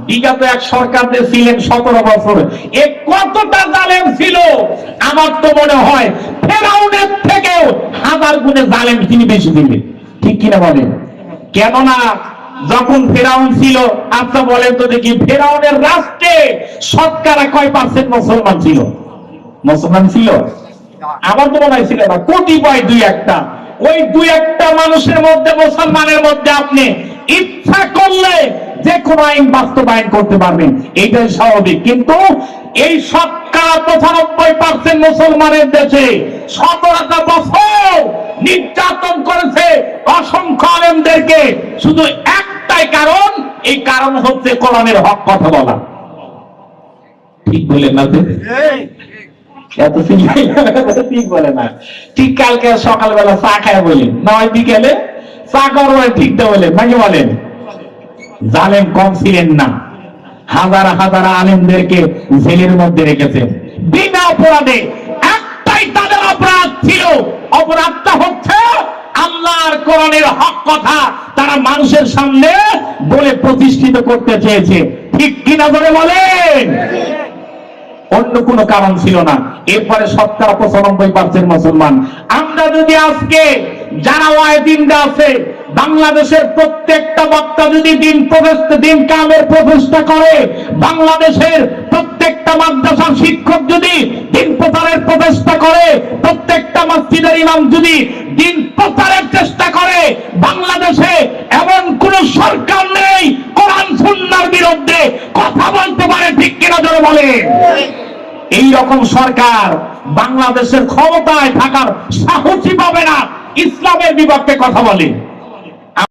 বিগত এক সরকার যে ছিলেন 17 বছর, এ কতটা জালেম ছিল। আমার তো মনে হয় ফেরাউনের থেকেও 1000 গুণে জালেম তিনি বেশি ছিলেন, ঠিক কিনা বলেন? কেননা যখন ফেরাউন ছিল, আচ্ছা বলেন তো দেখি, ফেরাউনের রাষ্ট্রে শতকরা কয় পার্সেন্ট মুসলমান ছিল? মুসলমান ছিল? আমার তো মনে হয় ছিল না, কতিপয় দুই একটা। ওই দুই একটা মানুষের মধ্যে, মুসলমানের মধ্যে আপনি ইচ্ছা করলে যে কোনো আইন বাস্তবায়ন করতে পারবেন, এইটাই স্বাভাবিক। কিন্তু এই শতকরা 95% মুসলমানের দেশে 17টা বছর নির্যাতন করেছে অসংখ্য আলেমদেরকে, শুধু একটাই কারণ, এই কারণ হচ্ছে কোরআনের হক কথা বলা। ঠিক বলেন না? এত ঠিক বলে না। ঠিক কালকে সকালবেলা চা খায় বলেন, নয় বিকেলে চা খাওয়ার ঠিকটা বলেন নাকি বলেন? জালেম কম ছিলেন না, হাজার হাজার আলেমদেরকে জেলের মধ্যে রেখেছেন বিনা অপরাধে। একটাই তাদের অপরাধ ছিল, অপরাধটা হচ্ছে আল্লাহর কোরআনের হক কথা তারা মানুষের সামনে বলে প্রতিষ্ঠিত করতে চেয়েছে। ঠিক কিনা ধরে বলেন? অন্য কোনো কারণ ছিল না। এরপরে 95% মুসলমান। আমরা যদি আজকে যারা ওয়াইদিনরা আছে, বাংলাদেশের প্রত্যেকটা বক্তা যদি দিন কামের প্রচেষ্টা করে, বাংলাদেশের প্রত্যেকটা মাদ্রাসার শিক্ষক যদি দিন প্রচারের প্রচেষ্টা করে, প্রত্যেকটা মসজিদের ইমাম যদি দিন প্রচারের চেষ্টা করে, বাংলাদেশে এমন কোন সরকার নেই কোরআন সুন্নাহর বিরুদ্ধে কথা বলতে পারে। ঠিক কিনা জোরে বলে? এই রকম সরকার বাংলাদেশের ক্ষমতায় থাকার সাহসী পাবে না ইসলামের বিপক্ষে কথা বলে।